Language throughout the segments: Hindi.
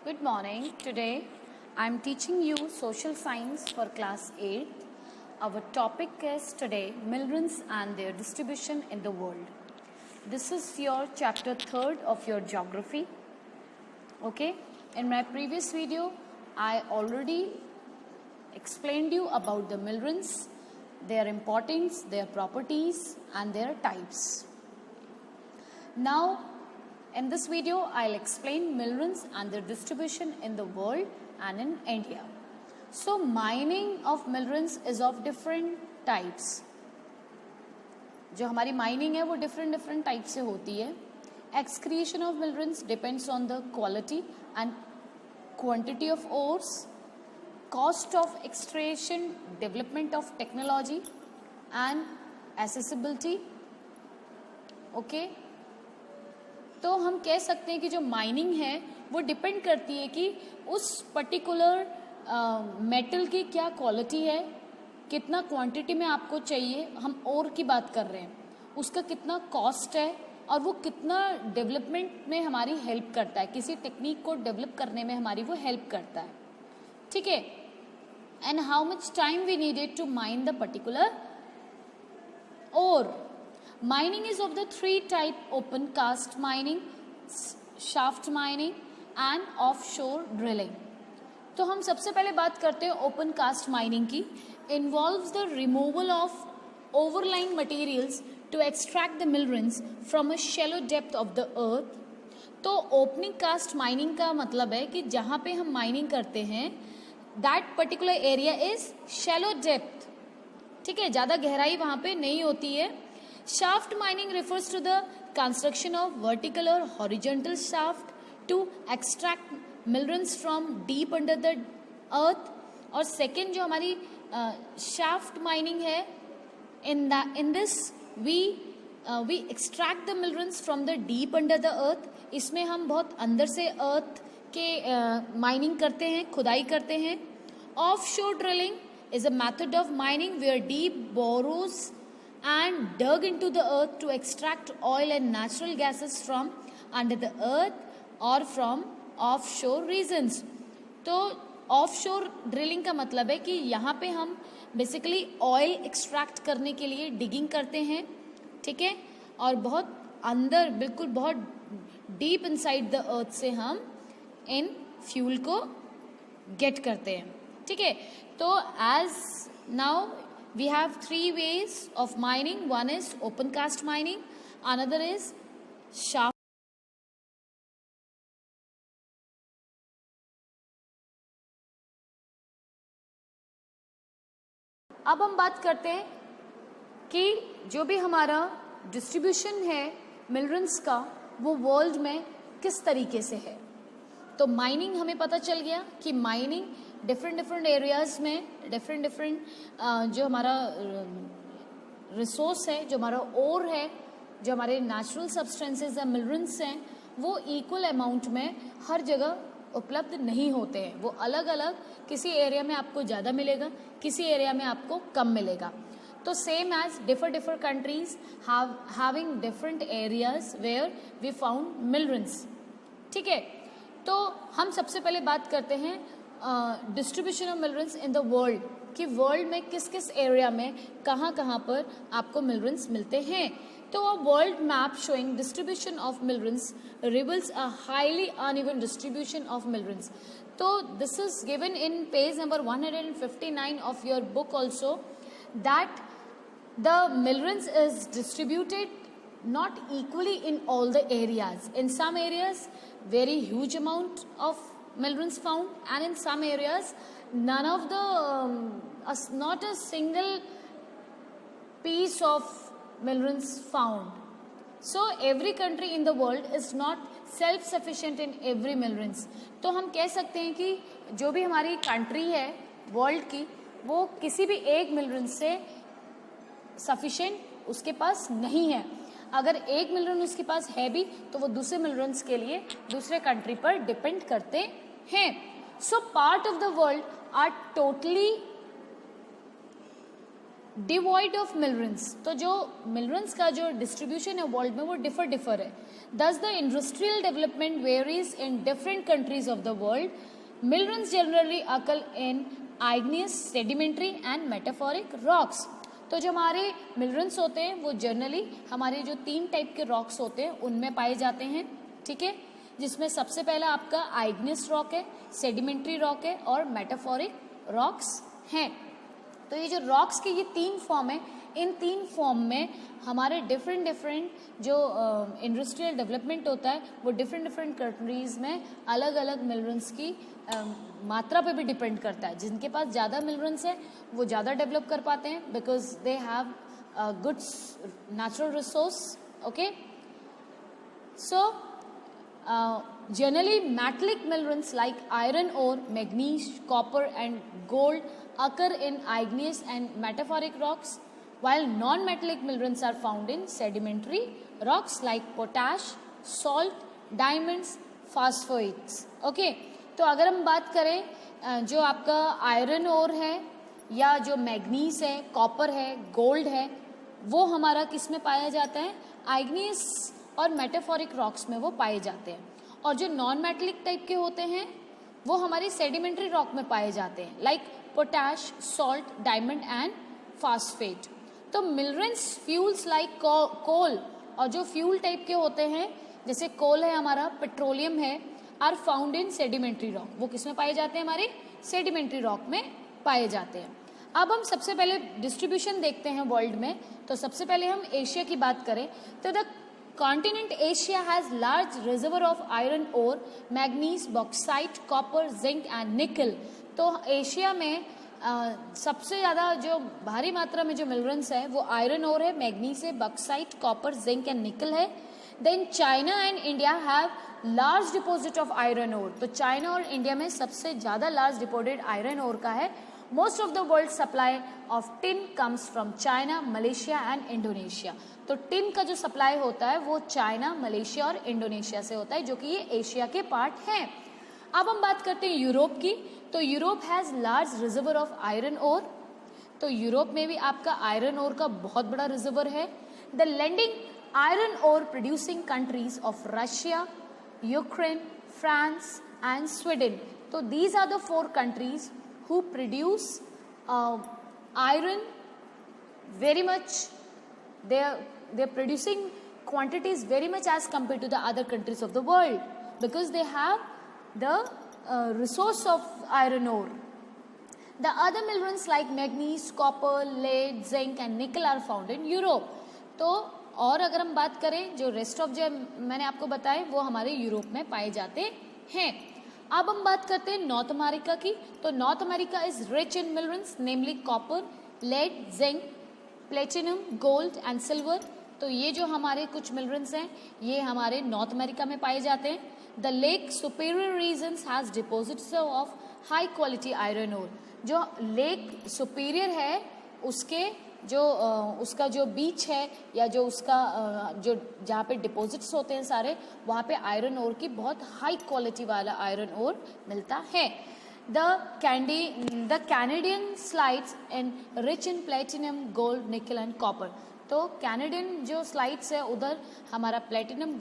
Good morning. Today I am teaching you social science for class 8. Our topic is today minerals and their distribution in the world. This is your chapter 3rd of your geography. Okay, in my previous video I already explained you about the minerals, their importance, their properties and their types. Now in this video, I'll explain minerals and their distribution in the world and in India. So, mining of minerals is of different types. जो हमारी mining है वो different types से होती है. Excretion of minerals depends on the quality and quantity of ores, cost of extraction, development of technology and accessibility. Okay. तो हम कह सकते हैं कि जो माइनिंग है वो डिपेंड करती है कि उस पर्टिकुलर मेटल की क्या क्वालिटी है, कितना क्वांटिटी में आपको चाहिए. हम ओर की बात कर रहे हैं, उसका कितना कॉस्ट है और वो कितना डेवलपमेंट में हमारी हेल्प करता है, किसी टेक्निक को डेवलप करने में हमारी वो हेल्प करता है. ठीक है. And how much time we needed to mine the particular ore. Mining is of the three type: open cast mining, shaft mining and offshore drilling. तो हम सबसे पहले बात करते हैं open cast mining की. Involves the removal of overlying materials to extract the minerals from a shallow depth of the earth. तो opening cast mining का मतलब है कि जहाँ पे हम mining करते हैं that particular area is shallow depth. ठीक है, ज़्यादा गहराई वहाँ पे नहीं होती है. Shaft mining refers to the construction of vertical or horizontal shaft to extract minerals from deep under the earth. और second जो हमारी shaft mining है, in this we extract the minerals from the deep under the earth. इसमें हम बहुत अंदर से earth के mining करते हैं, खुदाई करते हैं. Offshore drilling is a method of mining where deep burrows and dug into the earth to extract oil and natural gases from under the earth or from offshore regions. तो offshore drilling का मतलब है कि यहाँ पे हम basically oil extract करने के लिए digging करते हैं. ठीक है, और बहुत अंदर बिल्कुल बहुत deep inside the earth से हम इन fuel को get करते हैं. ठीक है, तो as now we have three ways of mining. One is open cast mining, another is shaft. अब हम बात करते हैं कि जो भी हमारा डिस्ट्रीब्यूशन है मिनरल्स का वो वर्ल्ड में किस तरीके से है. तो माइनिंग हमें पता चल गया कि माइनिंग डिफरेंट एरियाज में डिफरेंट जो हमारा रिसोर्स है, जो हमारा ओर है, जो हमारे नेचुरल सब्सटेंसेस हैं, मिनरल्स हैं, वो इक्वल अमाउंट में हर जगह उपलब्ध नहीं होते हैं. वो अलग अलग, किसी एरिया में आपको ज़्यादा मिलेगा, किसी एरिया में आपको कम मिलेगा. तो same as different countries having different areas where we found minerals. ठीक है, तो हम सबसे पहले बात करते हैं distribution of minerals in the world, कि वर्ल्ड में किस किस एरिया में कहाँ कहाँ पर आपको मिनरल्स मिलते हैं. तो world map showing distribution of minerals reveals a highly uneven distribution of minerals. तो this is given in page number 159 of your book also, that the minerals is distributed not equally in all the areas. In some areas very huge amount of minerals found, and in some areas none of the not a single piece of minerals found. So every country in the world is not self sufficient in every minerals. तो हम कह सकते हैं कि जो भी हमारी कंट्री है वर्ल्ड की, वो किसी भी एक मिनरल से सफिशिएंट उसके पास नहीं है. अगर एक मिनरल उसके पास है भी तो वो दूसरे मिनरल्स के लिए दूसरे कंट्री पर डिपेंड करते हैं. So part of the world are totally devoid of minerals, तो जो मिनरल्स का जो डिस्ट्रीब्यूशन है वर्ल्ड में वो डिफर है. दस the industrial development varies in different countries of the world. Minerals generally अकल इन आइग्नियस, सेडिमेंट्री एंड मेटाफोरिक रॉक्स. तो जो हमारे मिनरल्स होते हैं वो जनरली हमारे जो 3 टाइप के रॉक्स होते हैं उनमें पाए जाते हैं. ठीक है, जिसमें सबसे पहला आपका आइग्नियस रॉक है, सेडिमेंट्री रॉक है और मेटाफोरिक रॉक्स हैं. तो ये जो रॉक्स के ये 3 फॉर्म है, इन 3 फॉर्म में हमारे डिफरेंट जो इंडस्ट्रियल डेवलपमेंट होता है वो डिफरेंट कंट्रीज में अलग अलग मिनरल्स की मात्रा पे भी डिपेंड करता है. जिनके पास ज़्यादा मिनरल्स है वो ज़्यादा डेवलप कर पाते हैं because they have good natural resource. Okay, so generally metallic minerals like iron ore, manganese, copper and gold occur in igneous and metamorphic rocks, while non-metallic minerals are found in sedimentary rocks like potash, salt, diamonds, phosphates. Okay, तो अगर हम बात करें जो आपका आयरन ओर है या जो मैग्नीज है, कॉपर है, गोल्ड है, वो हमारा किस में पाया जाता है? आइग्नियस और मेटाफोरिक रॉक्स में वो पाए जाते हैं. और जो नॉन मेटलिक टाइप के होते हैं वो हमारे सेडिमेंट्री रॉक में पाए जाते हैं like potash, salt, diamond and phosphate. तो मिनरल्स फ्यूल्स लाइक कोल, और जो फ्यूल टाइप के होते हैं जैसे कोल है हमारा, पेट्रोलियम है, are found in sedimentary rock. वो किस में पाए जाते हैं? हमारे सेडिमेंट्री रॉक में पाए जाते हैं. अब हम सबसे पहले डिस्ट्रीब्यूशन देखते हैं वर्ल्ड में. तो सबसे पहले हम एशिया की बात करें तो the continent Asia has large reservoir of iron ore, manganese, bauxite, copper, zinc and nickel. तो एशिया में सबसे ज़्यादा जो भारी मात्रा में जो मिनरल्स है वो आयरन ओर है, मैग्नीज है, bauxite, copper, zinc and nickel है. Then China and India have large deposit of iron ore. तो चाइना और इंडिया में सबसे ज़्यादा लार्ज डिपॉजिट आयरन ओर का है. Most of the world supply of tin comes from China, Malaysia and Indonesia. तो टिन का जो सप्लाई होता है वो चाइना, मलेशिया और इंडोनेशिया से होता है जो कि ये एशिया के पार्ट हैं. अब हम बात करते हैं यूरोप की. तो Europe has large reservoir of iron ore. तो यूरोप में भी आपका आयरन ओर का बहुत बड़ा रिजर्वर है. The landing iron ore producing countries of Russia, Ukraine, France and Sweden. तो these are the 4 countries who produce iron very much. They're producing quantities very much as compared to the other countries of the world because they have the resource of iron ore. The other minerals like manganese, copper, lead, zinc and nickel are found in Europe. तो और अगर हम बात करें जो रेस्ट ऑफ जो मैंने आपको बताए वो हमारे यूरोप में पाए जाते हैं. अब हम बात करते हैं नॉर्थ अमेरिका की. तो North America is rich in minerals namely copper, lead, zinc, platinum, gold and silver. तो ये जो हमारे कुछ मिनरल्स हैं ये हमारे नॉर्थ अमेरिका में पाए जाते हैं. The Lake Superior regions has deposits of high quality iron ore. जो लेक सुपीरियर है उसके जो उसका जो बीच है या जो उसका जो जहाँ पे डिपॉजिट्स होते हैं सारे वहाँ पे आयरन ओर की बहुत हाई क्वालिटी वाला आयरन ओर मिलता है. The Canadian slides in rich in platinum, gold, निकल एंड कॉपर. तो कैनेडियन जो स्लाइड्स है उधर हमारा प्लेटिनम,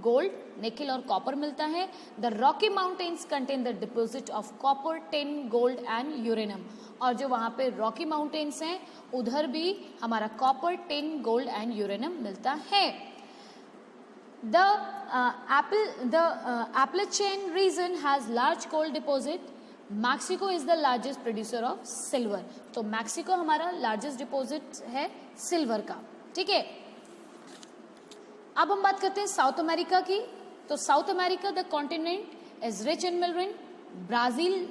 गोल्ड, निकल और कॉपर मिलता है. The Rocky mountains contain the deposit of copper, tin, gold and uranium. और जो वहाँ पे रॉकी माउंटेन्स हैं उधर भी हमारा copper, tin, gold and uranium मिलता है. The Appalachian region has large coal deposit. Mexico is the largest producer of silver. तो मैक्सिको हमारा लार्जेस्ट डिपॉजिट है सिल्वर का. ठीक है, अब हम बात करते हैं साउथ अमेरिका की. तो South America the continent is rich in mineral. Brazil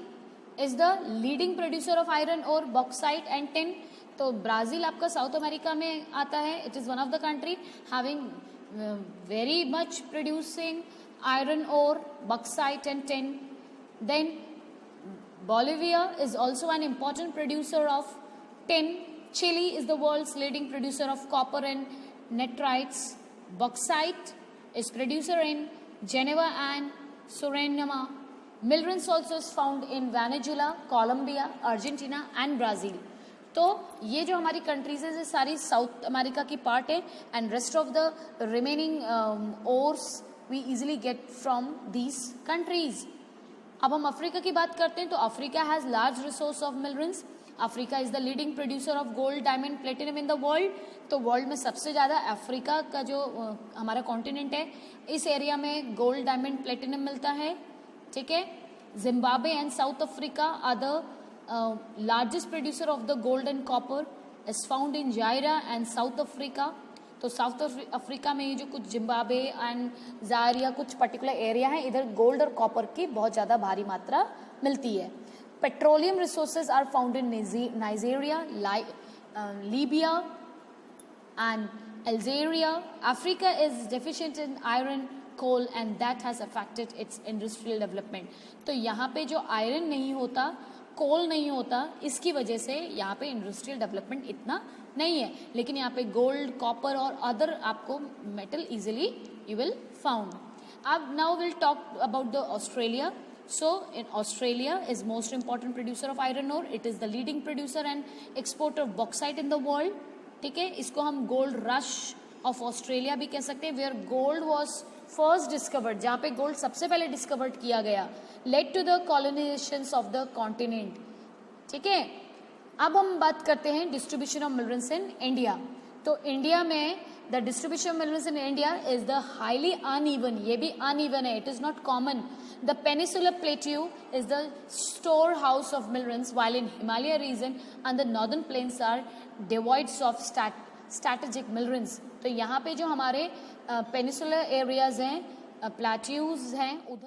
is the leading producer of iron और बॉक्साइट एंड टिन. तो ब्राजील आपका साउथ अमेरिका में आता है. It is one of the country having very much producing iron और bauxite and tin. Then Bolivia is also an important producer of tin. Chile is the world's leading producer of copper and nitrites. Bauxite is producer in Geneva and Suriname. Minerals also is found in Venezuela, Colombia, Argentina and Brazil. तो ये जो हमारी कंट्रीज है सारी साउथ अमेरिका की पार्ट है and rest of the remaining ores we easily get from these countries. अब हम अफ्रीका की बात करते हैं तो Africa has large resource of minerals. Africa is the leading producer of gold diamond platinum in the world. तो वर्ल्ड में सबसे ज़्यादा अफ्रीका का जो हमारा कॉन्टिनेंट है इस एरिया में गोल्ड डायमंड प्लेटिनम मिलता है, ठीक है। Zimbabwe and South Africa are the largest producer of the gold and copper is found in Zaire and South Africa. तो साउथ अफ्रीका में ये जो कुछ जिम्बाब्वे एंड जायरा कुछ पर्टिकुलर एरिया है इधर गोल्ड और कॉपर की बहुत ज़्यादा भारी मात्रा मिलती है। Petroleum resources are found in Nigeria, Libya and Algeria. Africa is deficient in iron, coal and that has affected its industrial development. तो यहाँ पे जो आयरन नहीं होता, कोल नहीं होता, इसकी वजह से यहाँ पे इंडस्ट्रियल डेवलपमेंट इतना नहीं है, लेकिन यहाँ पे गोल्ड, कॉपर और अदर आपको metal easily you will found. अब now will talk about the Australia. So in Australia is most important producer of iron ore. It is the leading producer and exporter of bauxite in the world. ठीक है, इसको हम गोल्ड रश ऑफ ऑस्ट्रेलिया भी कह सकते हैं, where gold was first discovered, जहाँ पे गोल्ड सबसे पहले डिस्कवर्ड किया गया, led to the colonization of the continent. ठीक है, अब हम बात करते हैं distribution of minerals in India. तो इंडिया में the distribution of minerals in India is the highly uneven, ये भी अनइवन है, it is not common. The peninsular plateau is the storehouse of minerals, while in Himalaya region and the northern plains are devoids of strategic minerals. तो यहाँ पे जो हमारे पेनिसुलर एरियाज हैं, प्लेट्यूज हैं, उधर